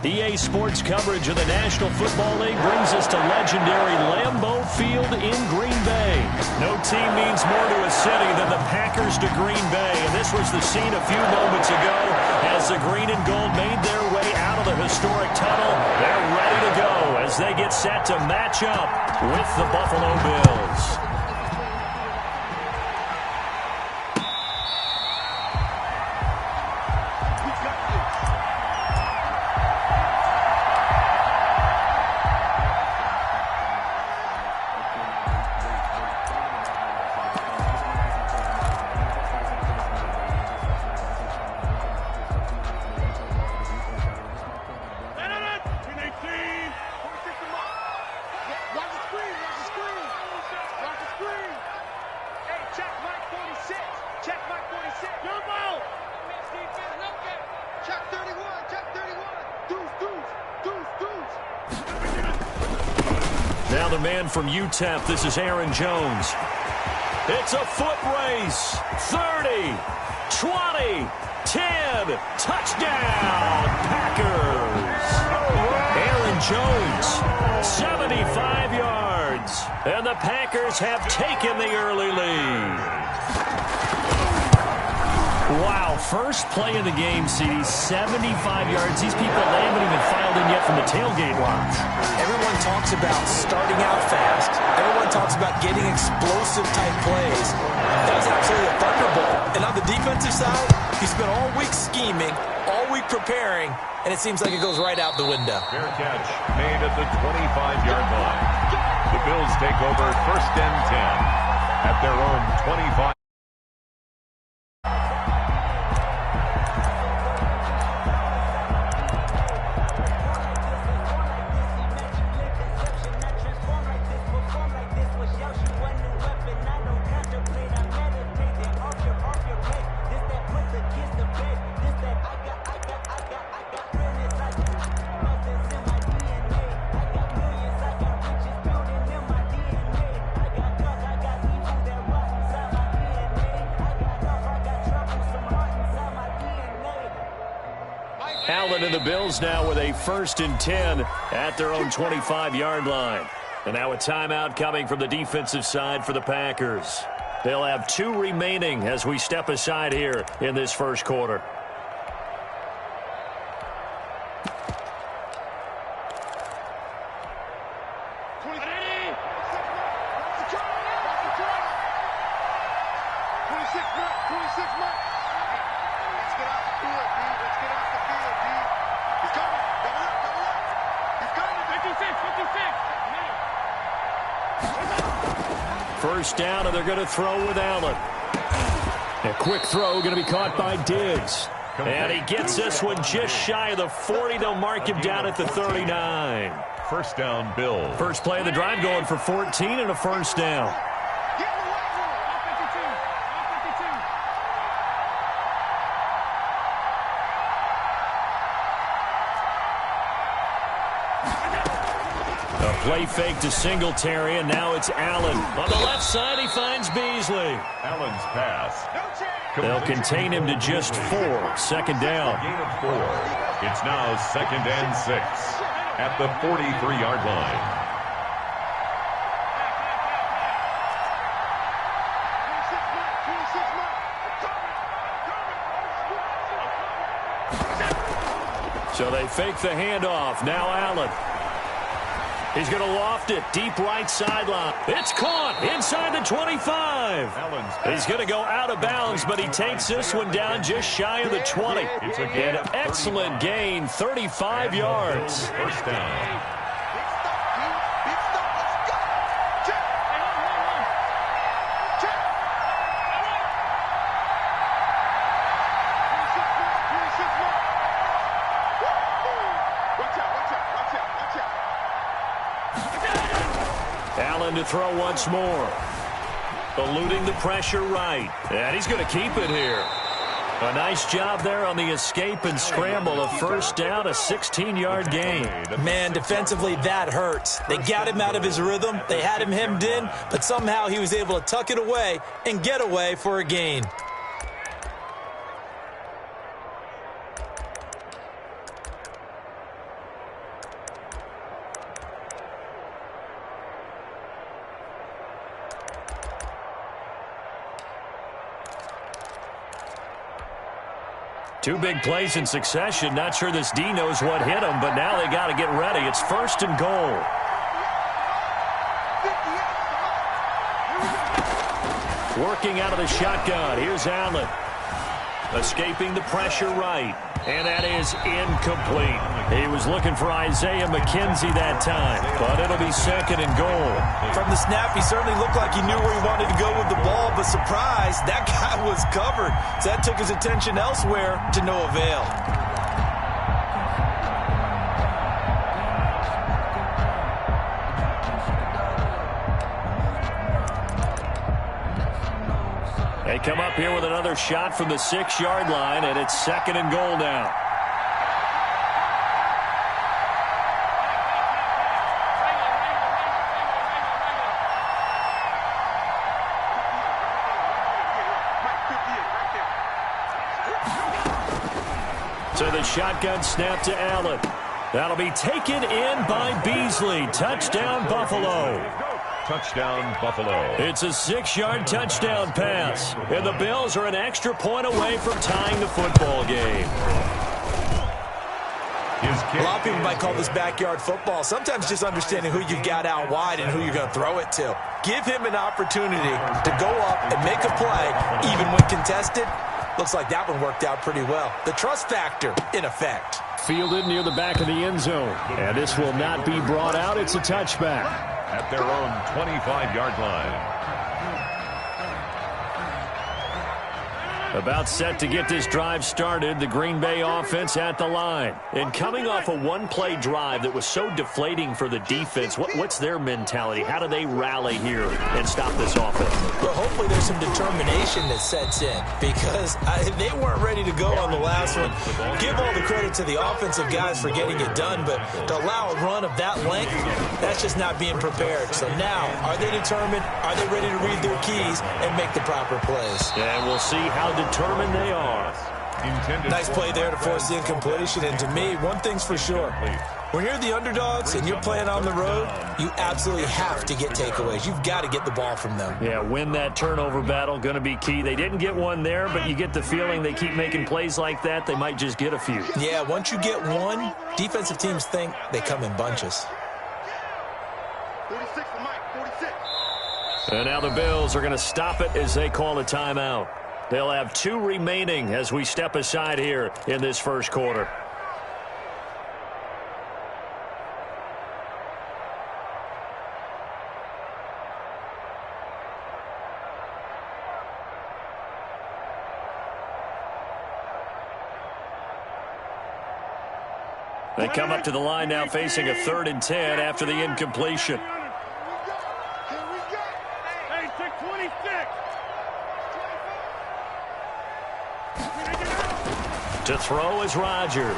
EA Sports coverage of the National Football League brings us to legendary Lambeau Field in Green Bay. No team means more to a city than the Packers to Green Bay, and this was the scene a few moments ago as the green and gold made their way out of the historic tunnel. They're ready to go as they get set to match up with the Buffalo Bills. Now the man from UTEP, this is Aaron Jones. It's a foot race. 30, 20, 10, touchdown, Packers. Aaron Jones, 75 yards. And the Packers have taken the early lead. Wow, first play of the game, CD, 75 yards. These people, they haven't even filed in yet from the tailgate lines. Everyone talks about starting out fast. Everyone talks about getting explosive-type plays. That was absolutely a thunderbolt. And on the defensive side, he spent all week scheming, all week preparing, and it seems like it goes right out the window. Fair catch made at the 25-yard line. The Bills take over first and 10 at their own 25. Allen and the Bills now with a first and 10 at their own 25-yard line. And now a timeout coming from the defensive side for the Packers. They'll have 2 remaining as we step aside here in this first quarter. First down, and they're going to throw with Allen. A quick throw going to be caught by Diggs. And he gets this one just shy of the 40. They'll mark him down at the 39. First down, Bills. First play of the drive going for 14 and a first down. Play fake to Singletary, and now it's Allen. On the left side, he finds Beasley. Allen's pass. They'll contain him to just 4. Second down. Gain of 4. It's now second and 6 at the 43-yard line. So they fake the handoff. Now Allen. He's going to loft it deep right sideline. It's caught inside the 25. He's going to go out of bounds, but he takes this one down just shy of the 20. It's a gain. An excellent gain, 35 yards. First down. Allen to throw once more. Eluding the pressure right. And he's going to keep it here. A nice job there on the escape and scramble. A first down, a 16-yard gain. Man, defensively, that hurts. They got him out of his rhythm. They had him hemmed in, but somehow he was able to tuck it away and get away for a gain. Two big plays in succession. Not sure this D knows what hit him, but now they got to get ready. It's 1st and goal. Working out of the shotgun. Here's Allen. Escaping the pressure right. And that is incomplete. He was looking for Isaiah McKenzie that time, but it'll be 2nd and goal. From the snap, he certainly looked like he knew where he wanted to go with the ball, but surprise, that guy was covered. So that took his attention elsewhere to no avail. They come up here with another shot from the 6-yard line, and it's 2nd and goal now. So the shotgun snap to Allen. That'll be taken in by Beasley. Touchdown, Buffalo. Touchdown, Buffalo. It's a 6-yard touchdown pass. And the Bills are an extra point away from tying the football game. A lot of people might call this backyard football. Sometimes just understanding who you've got out wide and who you're going to throw it to. Give him an opportunity to go up and make a play, even when contested. Looks like that one worked out pretty well. The trust factor in effect. Fielded near the back of the end zone. And this will not be brought out. It's a touchback. At their own 25-yard line. About set to get this drive started, the Green Bay offense at the line. And coming off a one-play drive that was so deflating for the defense, what's their mentality? How do they rally here and stop this offense? Well, hopefully there's some determination that sets in because they weren't ready to go on the last one. Give all the credit to the offensive guys for getting it done, but to allow a run of that length, that's just not being prepared. So now, are they determined? Are they ready to read their keys and make the proper plays? And we'll see how determined they are. Nice play there to force the incompletion. And to me, one thing's for sure. When you're the underdogs and you're playing on the road, you absolutely have to get takeaways. You've got to get the ball from them. Yeah, win that turnover battle, going to be key. They didn't get one there, but you get the feeling they keep making plays like that, they might just get a few. Yeah, once you get one, defensive teams think they come in bunches. 46 for Mike, 46. And now the Bills are going to stop it as they call a timeout. They'll have 2 remaining as we step aside here in this first quarter. They come up to the line now facing a 3rd and 10 after the incompletion. To throw is Rodgers.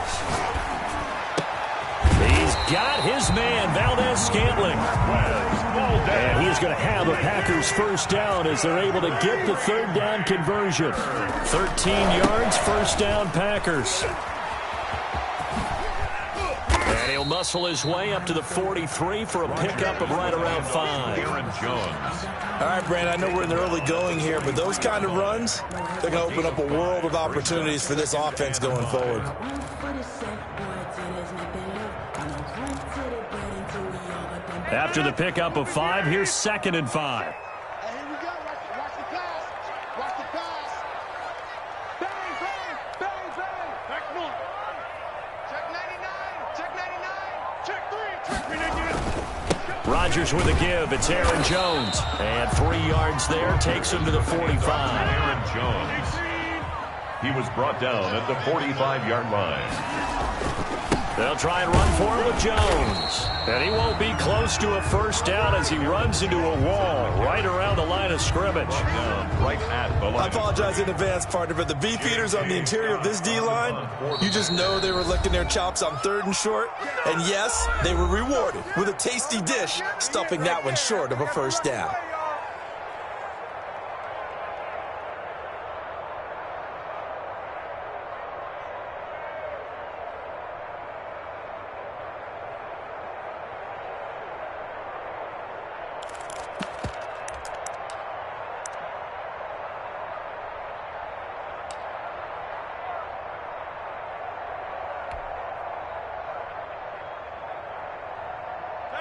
He's got his man, Valdez-Scantling. And he's going to have a Packers first down as they're able to get the 3rd down conversion. 13 yards, first down Packers. And he'll muscle his way up to the 43 for a pickup of right around 5. Aaron Jones. All right, Brandon, I know we're in the early going here, but those kind of runs, they're going to open up a world of opportunities for this offense going forward. After the pickup of 5, here's 2nd and 5. Hey, here we go. Watch the pass. Watch the pass. Bang, bang, bang, bang. Back one. Check 99. Check 99. Check 3. Check 3. Rodgers with a give. It's Aaron Jones. And 3 yards there takes him to the 45. Aaron Jones. He was brought down at the 45-yard line. They'll try and run for him with Jones. And he won't be close to a first down as he runs into a wall right around the line of scrimmage. Right at the line. I apologize in advance, partner, but the beefeaters on the interior of this D-line, you just know they were licking their chops on 3rd and short. And yes, they were rewarded with a tasty dish, stuffing that one short of a first down.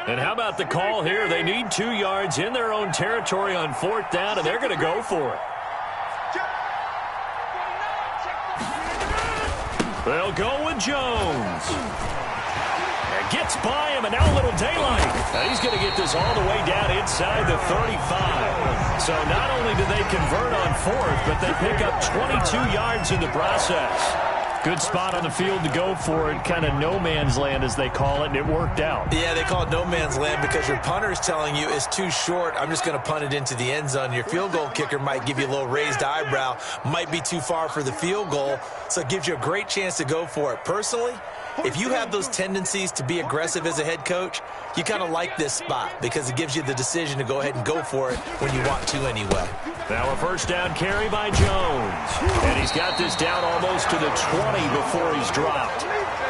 And how about the call here? They need 2 yards in their own territory on 4th down, and they're going to go for it. They'll go with Jones. And gets by him, and now a little daylight. Now he's going to get this all the way down inside the 35. So not only do they convert on 4th, but they pick up 22 yards in the process. Good spot on the field to go for it, kind of no man's land as they call it, and it worked out. Yeah, they call it no man's land because your punter is telling you it's too short. I'm just going to punt it into the end zone. Your field goal kicker might give you a little raised eyebrow, might be too far for the field goal, so it gives you a great chance to go for it. Personally, if you have those tendencies to be aggressive as a head coach, you kind of like this spot because it gives you the decision to go ahead and go for it when you want to anyway. Now a 1st down carry by Jones. And he's got this down almost to the 20 before he's dropped.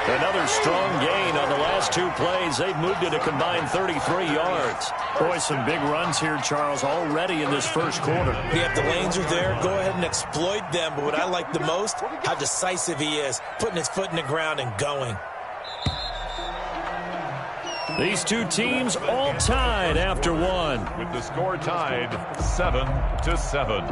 Another strong gain on the last 2 plays. They've moved it a combined 33 yards. Boy, some big runs here, Charles, already in this first quarter. Yeah, if the lanes are there, go ahead and exploit them. But what I like the most, how decisive he is, putting his foot in the ground and going. These 2 teams all tied after 1. With the score tied 7-7.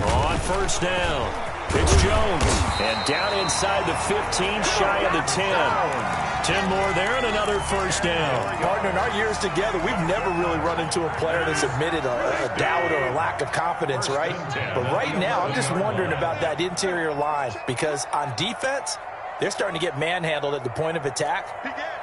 On 1st down, it's Jones. And down inside the 15, shy of the 10. 10 more there and another 1st down. Partner, in our years together, we've never really run into a player that's admitted a doubt or a lack of confidence, right? But right now, I'm just wondering about that interior line because on defense, they're starting to get manhandled at the point of attack.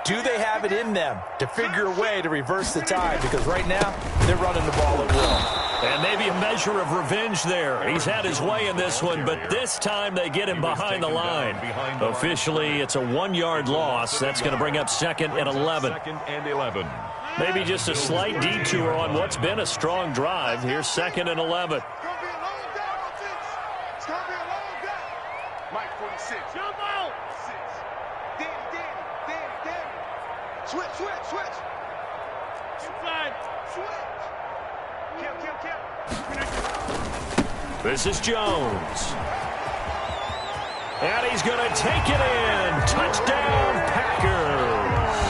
Do they have it in them to figure a way to reverse the tide? Because right now, they're running the ball at will. And maybe a measure of revenge there. He's had his way in this one, but this time they get him behind the line. Officially, it's a 1-yard loss. That's going to bring up 2nd and 11. 2nd and 11. Maybe just a slight detour on what's been a strong drive. Here's 2nd and 11. Mike 46. Jump out. 6. Danny. Switch. Inside. Switch. Kill. This is Jones. And he's going to take it in. Touchdown, Packers.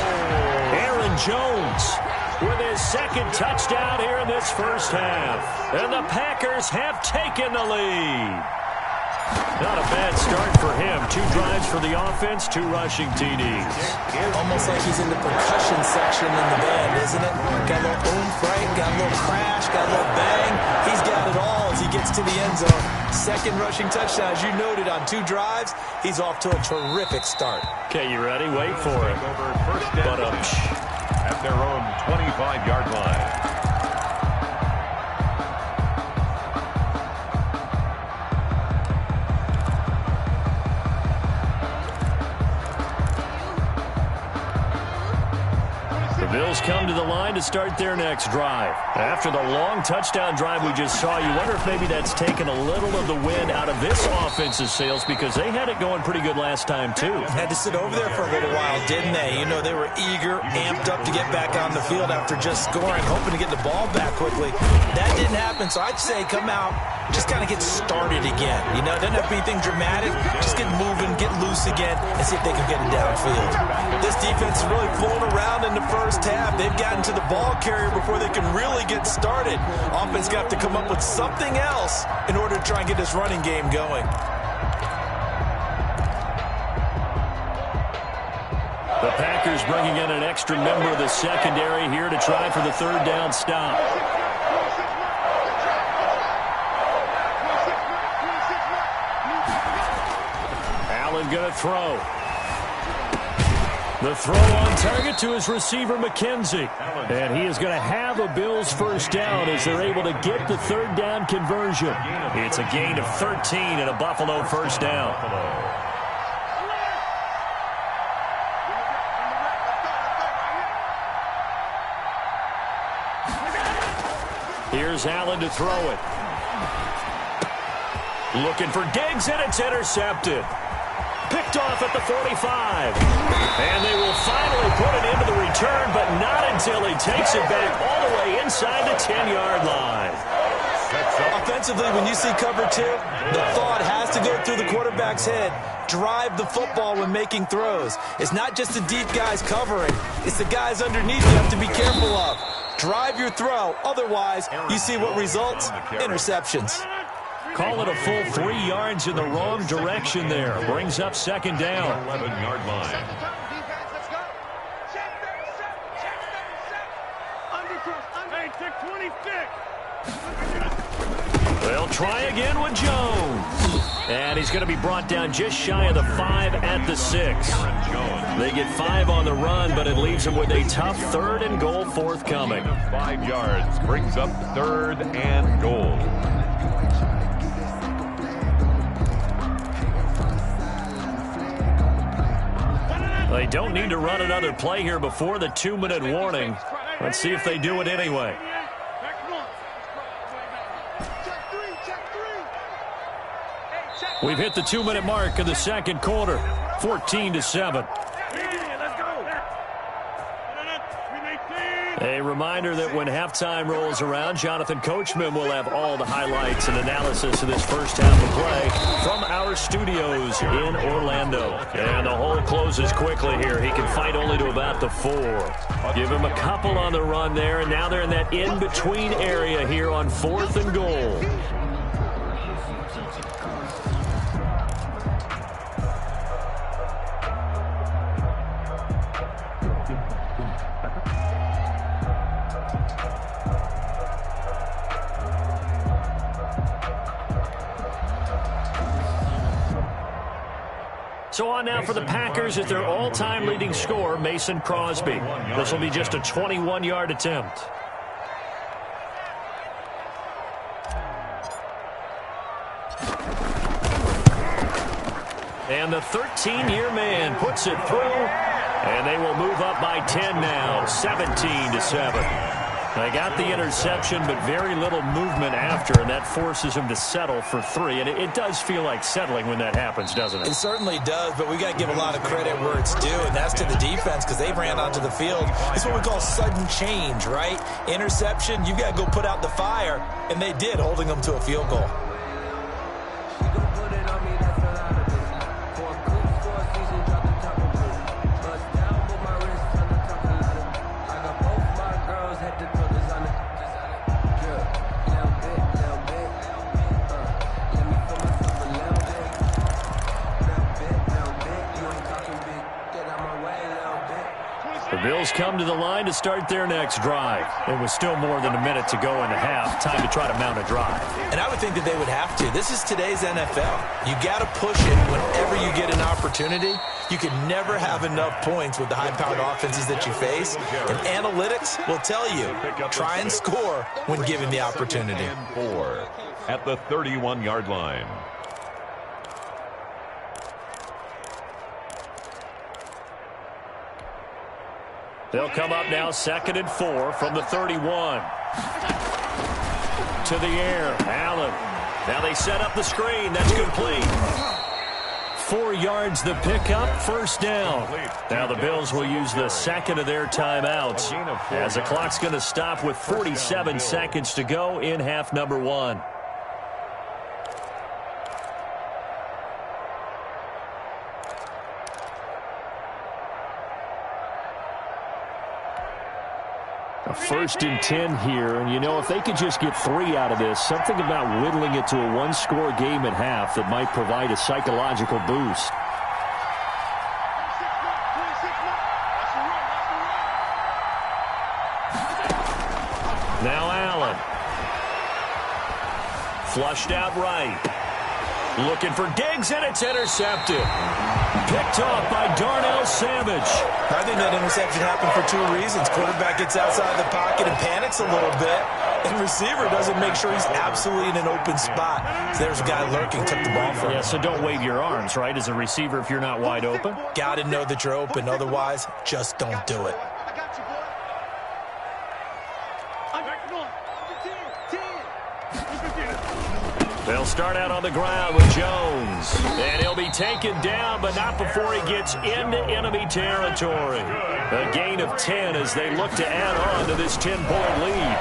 Aaron Jones with his 2nd touchdown here in this first half. And the Packers have taken the lead. Not a bad start for him. 2 drives for the offense, 2 rushing TDs. Almost like he's in the percussion section in the band, isn't it? Got a little oomph, right? Got a little crash, got a little bang. He's got it all as he gets to the end zone. 2nd rushing touchdown, as you noted, on 2 drives. He's off to a terrific start. Okay, you ready? Wait for it. But at their own 25-yard line. Bills come to the line to start their next drive. After the long touchdown drive we just saw, you wonder if maybe that's taken a little of the wind out of this offense's sails because they had it going pretty good last time, too. Had to sit over there for a little while, didn't they? You know, they were eager, amped up to get back on the field after just scoring, hoping to get the ball back quickly. That didn't happen, so I'd say come out, just kind of get started again. You know, it doesn't have to be anything dramatic. Just get moving, get loose again, and see if they can get it downfield. This defense is really flown around in the first half. They've gotten to the ball carrier before they can really get started. Offense got to come up with something else in order to try and get this running game going. The Packers bringing in an extra member of the secondary here to try for the 3rd down stop. Allen going to throw. The throw on target to his receiver, McKenzie. And he is going to have a Bills 1st down as they're able to get the 3rd down conversion. It's a gain of 13 and a Buffalo 1st down. Here's Allen to throw it. Looking for Diggs, and it's intercepted. Picked off at the 45. And they will finally put it into the return, but not until he takes it back all the way inside the 10-yard line. Offensively, when you see cover two, the thought has to go through the quarterback's head. Drive the football when making throws. It's not just the deep guys covering. It's the guys underneath you have to be careful of. Drive your throw. Otherwise, you see what results? Interceptions. Call it a full 3 yards in the wrong direction there. Brings up second down. 11-yard line. They'll try again with Jones. And he's going to be brought down just shy of the 5 at the 6. They get 5 on the run, but it leaves them with a tough 3rd and goal forthcoming. 5 yards brings up 3rd and goal. They don't need to run another play here before the 2-minute warning. Let's see if they do it anyway. We've hit the 2-minute mark of the second quarter, 14-7. A reminder that when halftime rolls around, Jonathan Coachman will have all the highlights and analysis of this first half of play from our studios in Orlando. And the hole closes quickly here. He can fight only to about the 4. Give him a couple on the run there, and now they're in that in-between area here on 4th and goal. So on now for the Packers is their all-time leading scorer, Mason Crosby. This will be just a 21-yard attempt. And the 13-year man puts it through, and they will move up by 10 now, 17-7. They got the interception, but very little movement after, and that forces him to settle for 3. And it does feel like settling when that happens, doesn't it? It certainly does, but we got to give a lot of credit where it's due, and that's to the defense because they ran onto the field. It's what we call sudden change, right? Interception, you got to go put out the fire, and they did, holding them to a field goal. Bills come to the line to start their next drive. It was still more than a minute to go in the half. Time to try to mount a drive. And I would think that they would have to. This is today's NFL. You got to push it whenever you get an opportunity. You can never have enough points with the high-powered offenses that you face. And analytics will tell you, try and score when given the opportunity. 4 at the 31-yard line. They'll come up now 2nd and 4 from the 31. To the air, Allen. Now they set up the screen. That's complete. 4 yards the pickup, first down. Now the Bills will use the second of their timeouts as the clock's going to stop with 47 seconds to go in half number 1. A 1st and 10 here, and you know, if they could just get 3 out of this, something about whittling it to a one-score game at half that might provide a psychological boost. Now Allen. Flushed out right. Looking for Diggs, and it's intercepted. Picked off by Darnell Savage. I think that interception happened for 2 reasons. Quarterback gets outside the pocket and panics a little bit. And receiver doesn't make sure he's absolutely in an open spot. So there's a guy lurking, took the ball from him. Yeah, so don't wave your arms, right, as a receiver if you're not wide open? Got to know that you're open. Otherwise, just don't do it. They'll start out on the ground with Jones. And he'll be taken down, but not before he gets into enemy territory. A gain of 10 as they look to add on to this 10-point lead.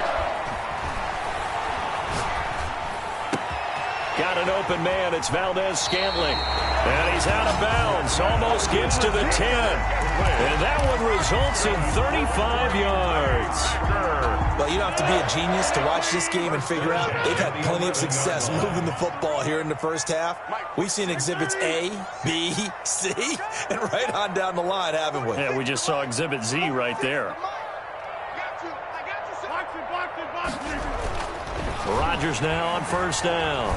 Got an open man. It's Valdez-Scantling. And he's out of bounds. Almost gets to the 10. And that one results in 35 yards. Well, you don't have to be a genius to watch this game and figure out they've had plenty of success moving the football here in the first half. We've seen exhibits A, B, C, and right on down the line, haven't we? Yeah, we just saw exhibit Z right there. Rodgers now on first down.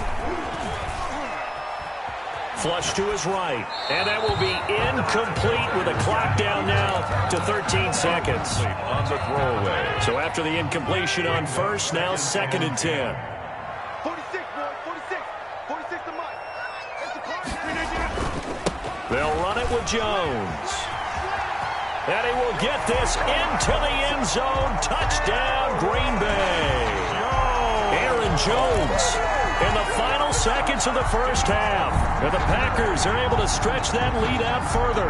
Flush to his right. And that will be incomplete with a clock down now to 13 seconds. On the throwaway. So after the incompletion on first, now 2nd and 10. 46, boy, 46. 46 to Mike. It's the clock. They'll run it with Jones. And he will get this into the end zone. Touchdown, Green Bay. Aaron Jones in the final seconds of the first half. And the Packers are able to stretch that lead out further.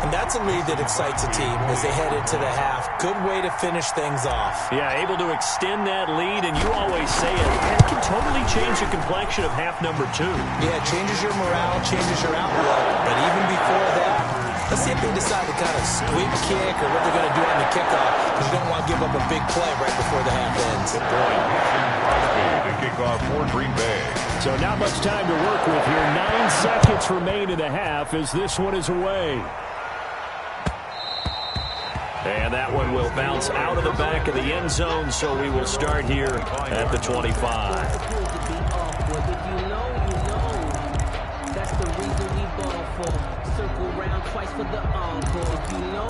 And that's a lead that excites a team as they head into the half. Good way to finish things off. Yeah, able to extend that lead, and you always say it can totally change the complexion of half number 2. Yeah, it changes your morale, changes your outlook. But even before that, let's see if they decide to kind of squib kick or what they're going to do on the kickoff, because you don't want to give up a big play right before the half ends. Good point. To kick off for Green Bay. So not much time to work with here. 9 seconds remain in the half as this one is away. And that one will bounce out of the back of the end zone, so we will start here at the 25. That's the reason we ball for. Circle round twice for the encore. You know.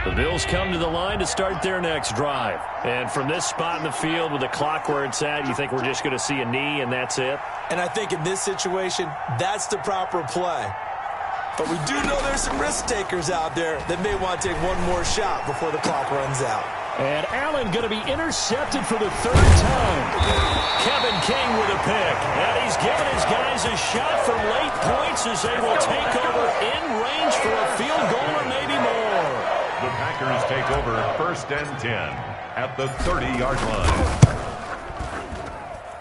The Bills come to the line to start their next drive. And from this spot in the field with the clock where it's at, you think we're just going to see a knee and that's it? And I think in this situation, that's the proper play. But we do know there's some risk takers out there that may want to take one more shot before the clock runs out. And Allen going to be intercepted for the 3rd time. Kevin King with a pick. And he's given his guys a shot for late points as they will take over in range for a field goal or maybe more. The Packers take over 1st and 10 at the 30-yard line.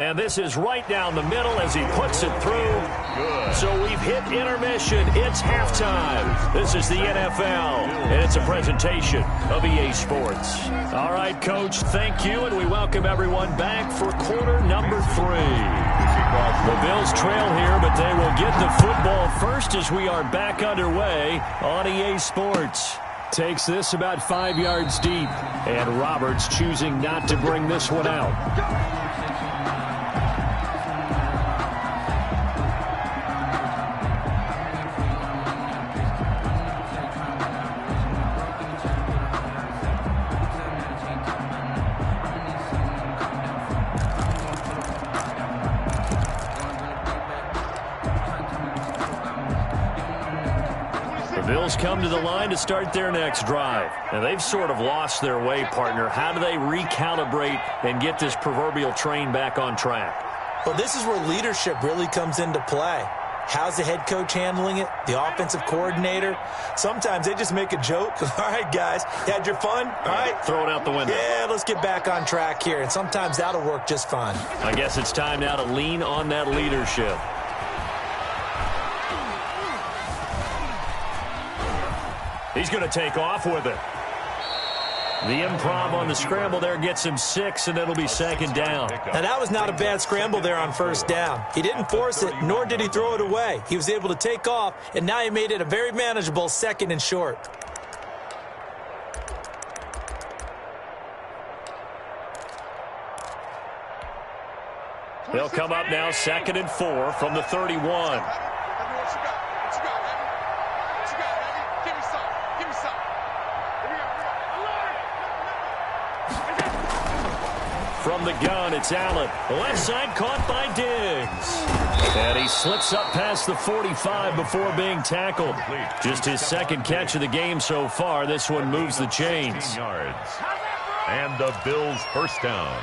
And this is right down the middle as he puts it through. Good. So we've hit intermission. It's halftime. This is the NFL, and it's a presentation of EA Sports. All right, Coach, thank you, and we welcome everyone back for quarter number 3. The Bills trail here, but they will get the football first as we are back underway on EA Sports. Takes this about 5 yards deep, and Roberts choosing not to bring this one out. Bills come to the line to start their next drive. And they've sort of lost their way, partner. How do they recalibrate and get this proverbial train back on track? Well, this is where leadership really comes into play. How's the head coach handling it? The offensive coordinator? Sometimes they just make a joke. All right, guys, you had your fun? All right. Throw it out the window. Yeah, let's get back on track here. And sometimes that'll work just fine. I guess it's time now to lean on that leadership. He's going to take off with it. The improv on the scramble there gets him 6, and it'll be 2nd down. Now, that was not a bad scramble there on first down. He didn't force it, nor did he throw it away. He was able to take off, and now he made it a very manageable 2nd and short. They'll come up now 2nd and 4 from the 31. From the gun, it's Allen. Left side caught by Diggs. And he slips up past the 45 before being tackled. Just his 2nd catch of the game so far. This one moves the chains. And the Bills first down.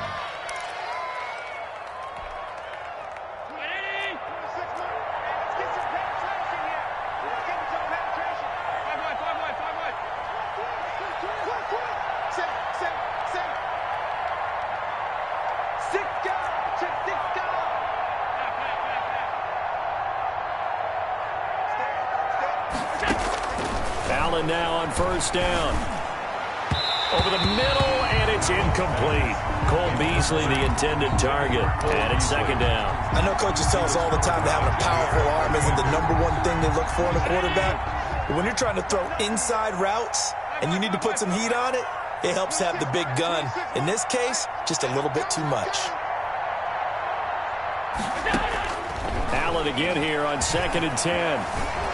Allen now on first down. Over the middle, and it's incomplete. Cole Beasley, the intended target, and it's second down. I know coaches tell us all the time that having a powerful arm isn't the number one thing they look for in a quarterback. But when you're trying to throw inside routes and you need to put some heat on it, it helps have the big gun. In this case, just a little bit too much. Allen again here on 2nd and 10.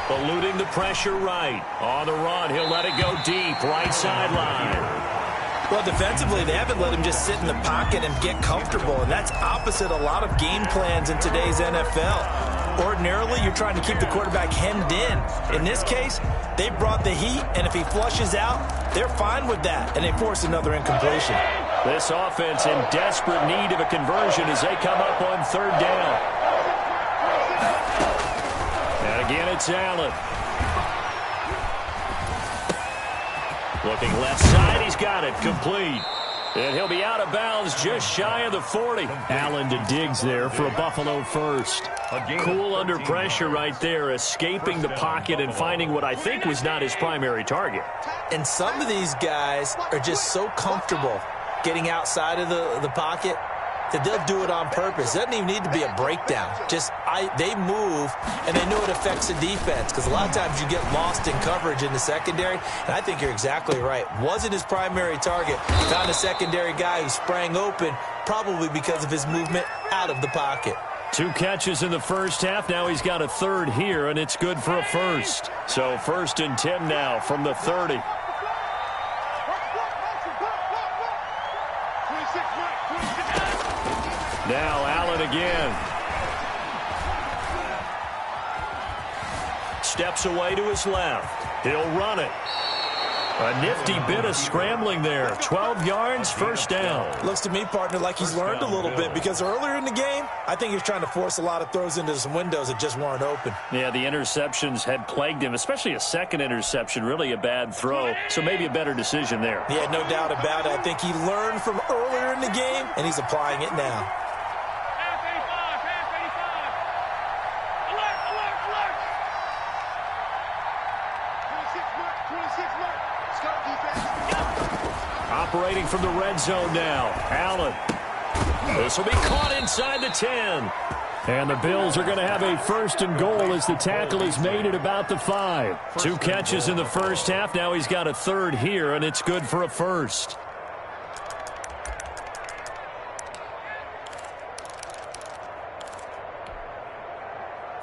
Eluding the pressure right. On the run, he'll let it go deep, right sideline. Well, defensively, they haven't let him just sit in the pocket and get comfortable, and that's opposite a lot of game plans in today's NFL. Ordinarily, you're trying to keep the quarterback hemmed in. In this case, they brought the heat, and if he flushes out, they're fine with that, and they force another incompletion. This offense in desperate need of a conversion as they come up on third down. And again, it's Allen. Looking left side, he's got it, complete. And he'll be out of bounds just shy of the 40. Allen to Diggs there for a Buffalo first. Cool under pressure right there, escaping the pocket and finding what I think was not his primary target. And some of these guys are just so comfortable getting outside of the pocket that they'll do it on purpose. It doesn't even need to be a breakdown. They move, and they know it affects the defense because a lot of times you get lost in coverage in the secondary, and I think you're exactly right. Wasn't his primary target. Found a secondary guy who sprang open, probably because of his movement out of the pocket. 2 catches in the first half. Now he's got a third here, and it's good for a first. So 1st and 10 now from the 30. Now Allen again. Steps away to his left. He'll run it. A nifty bit of scrambling there. 12 yards, first down. Looks to me, partner, like he's learned a little bit because earlier in the game, I think he was trying to force a lot of throws into some windows that just weren't open. Yeah, the interceptions had plagued him, especially a second interception, really a bad throw. So maybe a better decision there. Yeah, no doubt about it. I think he learned from earlier in the game, and he's applying it now. Operating from the red zone now. Allen. This will be caught inside the 10. And the Bills are going to have a 1st and goal as the tackle is made at about the 5. 2 catches in the first half. Now he's got a third here, and it's good for a first.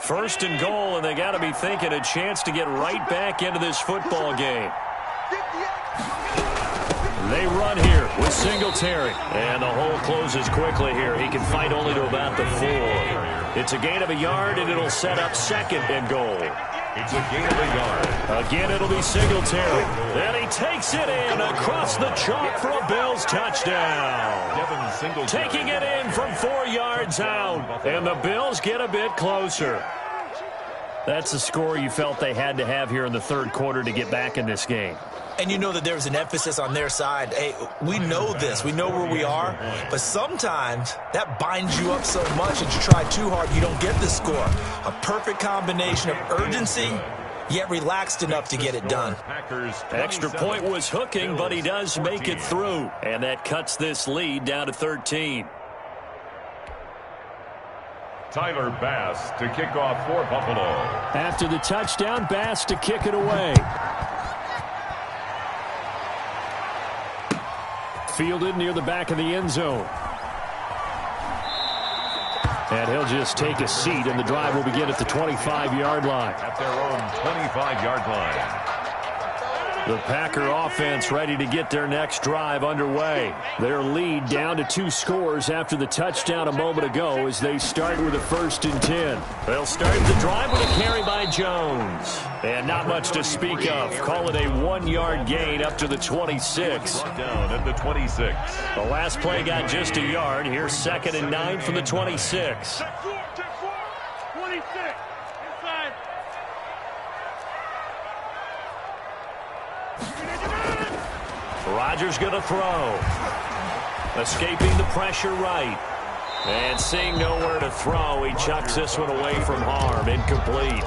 First and goal, and they got to be thinking a chance to get right back into this football game. They run here with Singletary. And the hole closes quickly here. He can fight only to about the 4. It's a gain of a yard, and it'll set up 2nd and goal. It's a gain of a yard. Again, it'll be Singletary. And he takes it in across the chalk for a Bills touchdown. Taking it in from 4 yards out. And the Bills get a bit closer. That's the score you felt they had to have here in the third quarter to get back in this game. And you know that there's an emphasis on their side. Hey, we know this. We know where we are. But sometimes that binds you up so much that you try too hard, you don't get the score. A perfect combination of urgency, yet relaxed enough to get it done. Extra point was hooking, but he does make it through. And that cuts this lead down to 13. Tyler Bass to kick off for Buffalo. After the touchdown, Bass to kick it away. Fielded near the back of the end zone. And he'll just take a seat, and the drive will begin at the 25-yard line. At their own 25-yard line. The Packer offense ready to get their next drive underway. Their lead down to 2 scores after the touchdown a moment ago as they start with a 1st and 10. They'll start the drive with a carry by Jones. And not much to speak of. Call it a 1-yard gain up to the 26. Down at the 26. The last play got just a yard. Here's 2nd and 9 from the 26. 26. Inside. Rodgers going to throw. Escaping the pressure right. And seeing nowhere to throw, he chucks this one away from harm. Incomplete.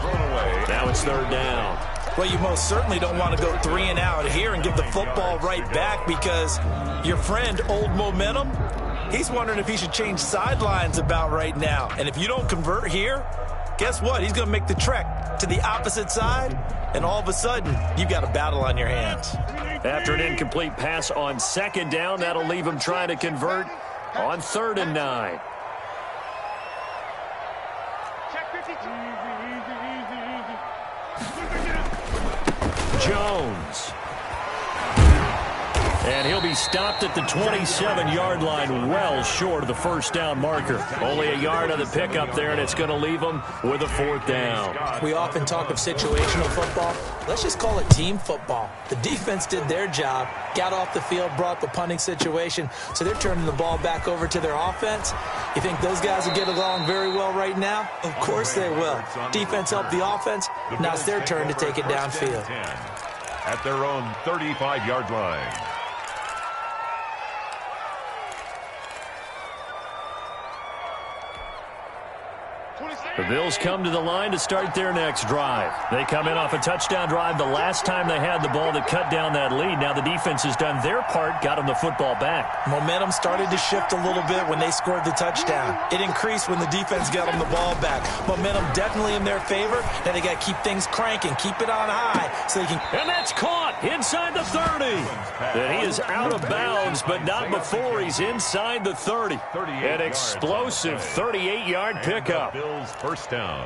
Now it's 3rd down. Well, you most certainly don't want to go 3 and out here and give the football right back because your friend, Old Momentum, he's wondering if he should change sidelines about right now. And if you don't convert here, guess what? He's going to make the trek to the opposite side, and all of a sudden, you've got a battle on your hands. After an incomplete pass on 2nd down, that'll leave him trying to convert on 3rd and 9. Jones. And he'll be stopped at the 27-yard line, well short of the 1st down marker. Only a yard on the pickup there, and it's going to leave him with a 4th down. We often talk of situational football. Let's just call it team football. The defense did their job, got off the field, brought the punting situation, so they're turning the ball back over to their offense. You think those guys will get along very well right now? Of course they will. Defense helped the offense. Now it's their turn to take it downfield. At their own 35-yard line. The Bills come to the line to start their next drive. They come in off a touchdown drive the last time they had the ball that cut down that lead. Now the defense has done their part, got them the football back. Momentum started to shift a little bit when they scored the touchdown. It increased when the defense got them the ball back. Momentum definitely in their favor. Now they got to keep things cranking, keep it on high so they can... And that's caught inside the 30. And he is out of bounds, but not before he's inside the 30. An explosive 38-yard pickup. Bills 1st down.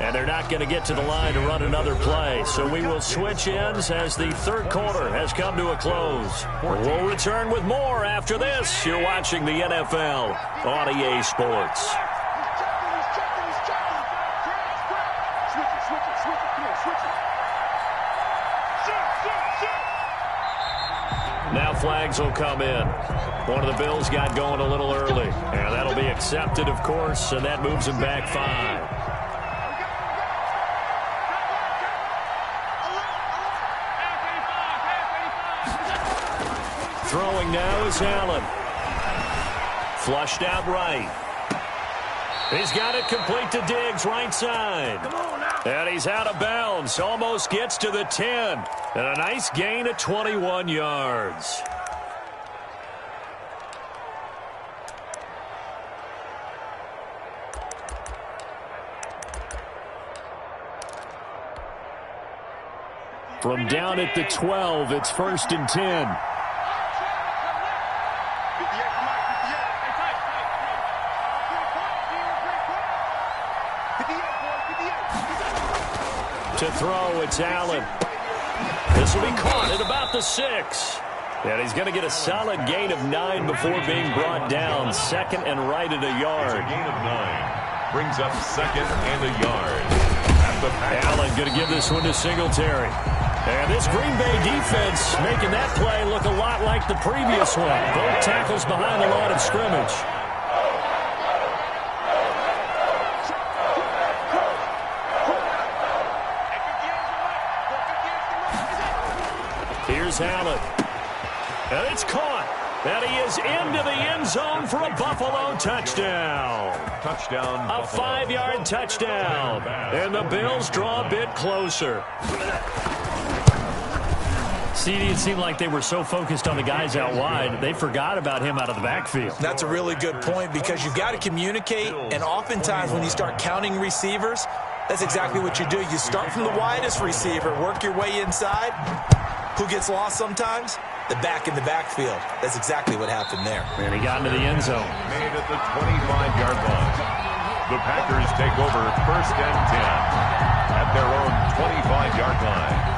And they're not going to get to the line to run another play. So we will switch ends as the 3rd quarter has come to a close. We'll return with more after this. You're watching the NFL on EA Sports. Now flags will come in. One of the Bills got going a little early. And that'll be accepted, of course, and that moves him back 5. Throwing now is Allen. Flushed out right. He's got it complete to Diggs, right side. And he's out of bounds. Almost gets to the 10. And a nice gain of 21 yards. From down at the 12, it's 1st and 10. To throw, it's Allen. This will be caught at about the 6. And he's going to get a solid gain of 9 before being brought down. 2nd and right at a yard. It's a gain of 9. Brings up 2nd and a yard. Allen going to give this one to Singletary. And this Green Bay defense making that play look a lot like the previous one. Both tackles behind the line of scrimmage. Here's Allen. And it's caught. And he is into the end zone for a Buffalo touchdown. Touchdown. A 5-yard touchdown. And the Bills draw a bit closer. CD, it seemed like they were so focused on the guys out wide, they forgot about him out of the backfield. That's a really good point because you've got to communicate, and oftentimes when you start counting receivers, that's exactly what you do. You start from the widest receiver, work your way inside. Who gets lost sometimes? the back in the backfield. That's exactly what happened there. And he got into the end zone. Made at the 25-yard line. The Packers take over 1st and 10 at their own 25-yard line.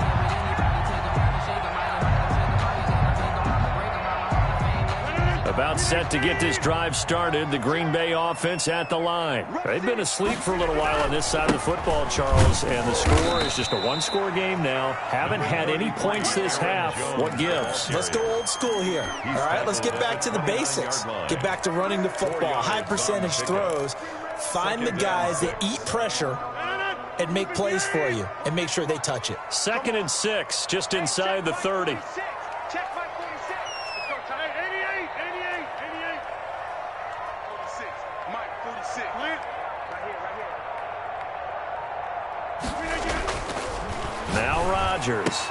About set to get this drive started. The Green Bay offense at the line. They've been asleep for a little while on this side of the football, Charles, and the score is just a one-score game now. Haven't had any points this half. What gives? Let's go old school here. All right, let's get back to the basics. Get back to running the football, high percentage throws. Find the guys that eat pressure and make plays for you and make sure they touch it. 2nd and 6, just inside the 30. Now Rodgers.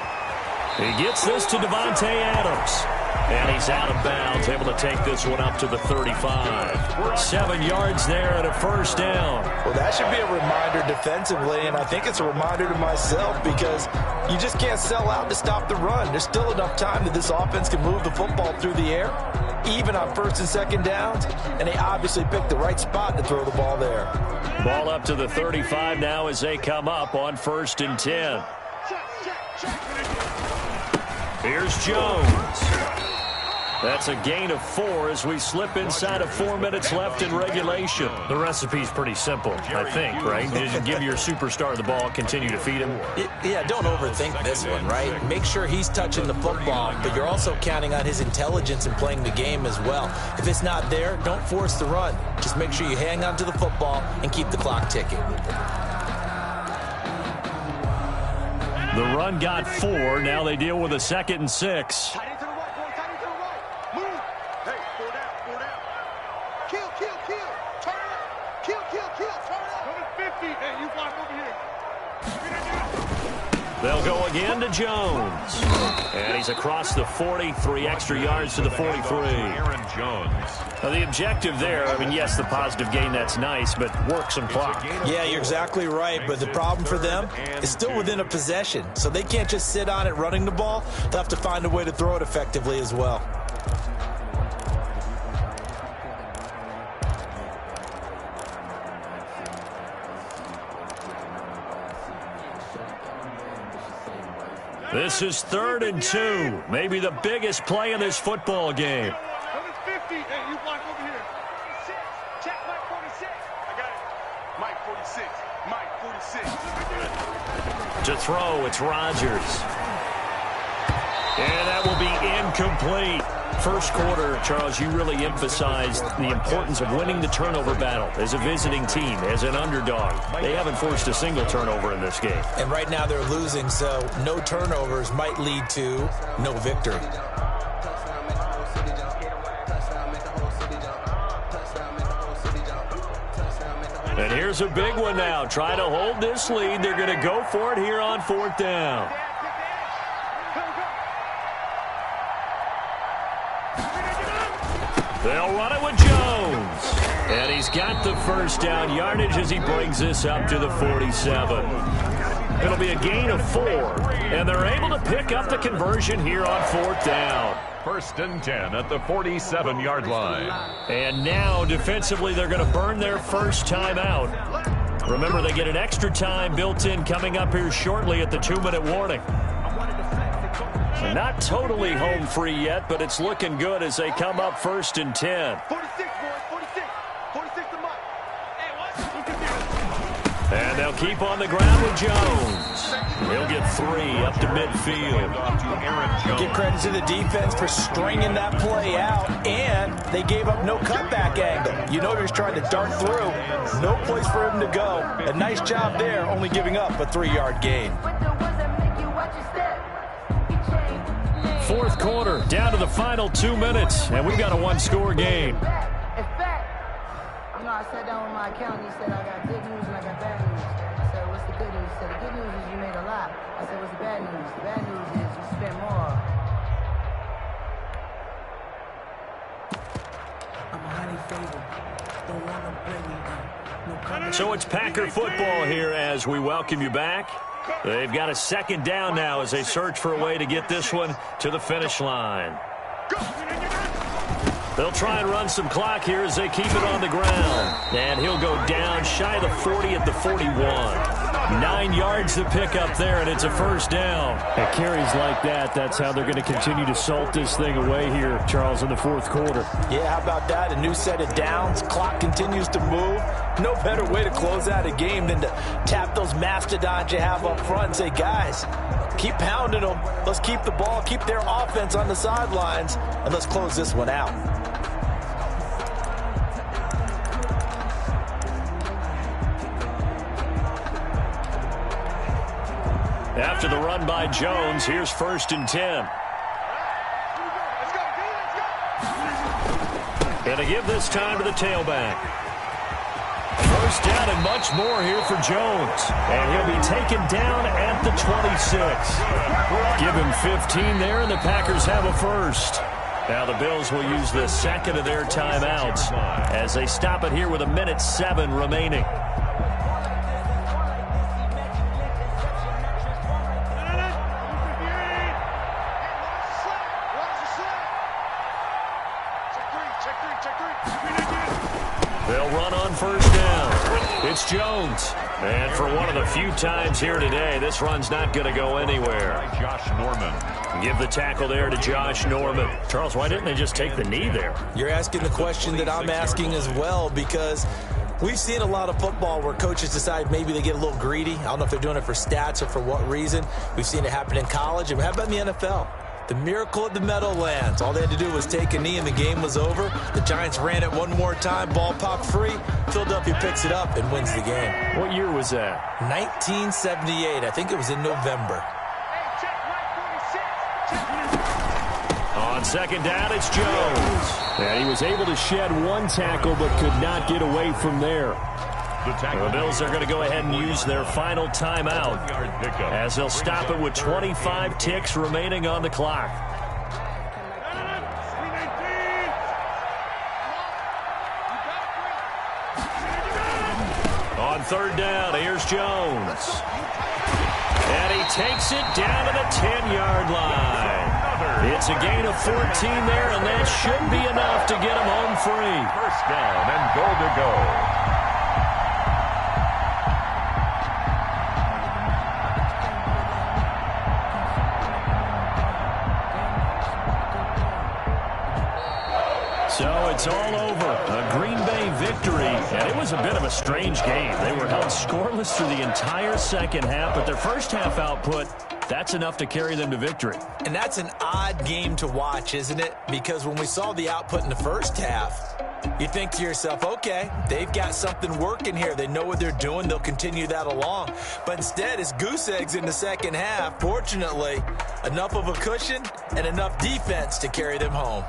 He gets this to Devontae Adams. And he's out of bounds, able to take this one up to the 35. 7 yards there and a 1st down. Well, that should be a reminder defensively, and I think it's a reminder to myself because you just can't sell out to stop the run. There's still enough time that this offense can move the football through the air, even on 1st and 2nd downs, and they obviously picked the right spot to throw the ball there. Ball up to the 35 now as they come up on 1st and 10. Here's Jones. That's a gain of 4 as we slip inside of 4 minutes left in regulation. The recipe's pretty simple, I think, right? Just give your superstar the ball, continue to feed him. Yeah, don't overthink this one, right? Make sure he's touching the football, but you're also counting on his intelligence in playing the game as well. If it's not there, don't force the run. Just make sure you hang on to the football and keep the clock ticking. The run got 4. Now they deal with a 2nd and 6. They'll go again to Jones. And he's across the 40, 3 extra yards to the 43. Aaron Jones. Now the objective there, I mean, yes, the positive gain, that's nice, but work some clock. Yeah, you're exactly right, but the problem for them is still within a possession. So they can't just sit on it running the ball. They'll have to find a way to throw it effectively as well. This is 3rd and 2. Maybe the biggest play in this football game. To throw, it's Rodgers. And that will be incomplete. First quarter, Charles, you really emphasized the importance of winning the turnover battle as a visiting team, as an underdog. They haven't forced a single turnover in this game. And right now they're losing, so no turnovers might lead to no victory. And here's a big one now. Try to hold this lead. They're going to go for it here on 4th down. They'll run it with Jones. And he's got the 1st down yardage as he brings this up to the 47. It'll be a gain of 4. And they're able to pick up the conversion here on 4th down. 1st and 10 at the 47-yard line. And now, defensively, they're going to burn their first time out. Remember, they get an extra time built in coming up here shortly at the 2-minute warning. So not totally home free yet, but it's looking good as they come up 1st and 10. 46, boys, 46. 46 to Mike. And they'll keep on the ground with Jones. He'll get 3 up to midfield. Give credit to the defense for stringing that play out, and they gave up no cutback angle. You know he was trying to dart through. No place for him to go. A nice job there, only giving up a 3-yard gain. 4th quarter, down to the final 2 minutes, and we've got a 1-score game. In fact, you know, I sat down with my accountant. He said, I got good news and I got bad news. I said, what's the good news? He said, the good news is you made a lot. I said, what's the bad news? The bad news is you spent more. I'm highly favored. Don't want to bring me down. So it's Packer football here as we welcome you back. They've got a second down now as they search for a way to get this one to the finish line. They'll try and run some clock here as they keep it on the ground. And he'll go down shy of the 40 at the 41. 9 yards to pick up there, and it's a first down. At carries like that, that's how they're going to continue to salt this thing away here, Charles, in the fourth quarter. Yeah, how about that? A new set of downs. Clock continues to move. No better way to close out a game than to tap those mastodons you have up front and say, guys, keep pounding them. Let's keep the ball, keep their offense on the sidelines, and let's close this one out. After the run by Jones, here's 1st and 10. And to give this time to the tailback. First down and much more here for Jones. And he'll be taken down at the 26. Give him 15 there, and the Packers have a first. Now the Bills will use the second of their timeouts as they stop it here with 1:07 remaining. They'll run on first down. It's Jones. And for one of the few times here today, this run's not going to go anywhere. Josh Norman. Give the tackle there to Josh Norman. Charles, why didn't they just take the knee there? You're asking the question that I'm asking as well, because we've seen a lot of football where coaches decide maybe they get a little greedy. I don't know if they're doing it for stats or for what reason. We've seen it happen in college. And how about in the NFL? The miracle at the Meadowlands. All they had to do was take a knee and the game was over. The Giants ran it one more time. Ball popped free. Philadelphia picks it up and wins the game. What year was that? 1978. I think it was in November. On second down, it's Jones. And he was able to shed one tackle but could not get away from there. The Bills are going to go ahead and use their final timeout as they'll stop it with 25 ticks remaining on the clock. On third down, here's Jones. And he takes it down to the 10-yard line. It's a gain of 14 there, and that should be enough to get him home free. First down and goal to go. So it's all over. A Green Bay victory, and it was a bit of a strange game. They were held scoreless through the entire second half, but their first half output, that's enough to carry them to victory. And that's an odd game to watch, isn't it? Because when we saw the output in the first half, you think to yourself, okay, they've got something working here. They know what they're doing. They'll continue that along. But instead, it's goose eggs in the second half. Fortunately, enough of a cushion and enough defense to carry them home.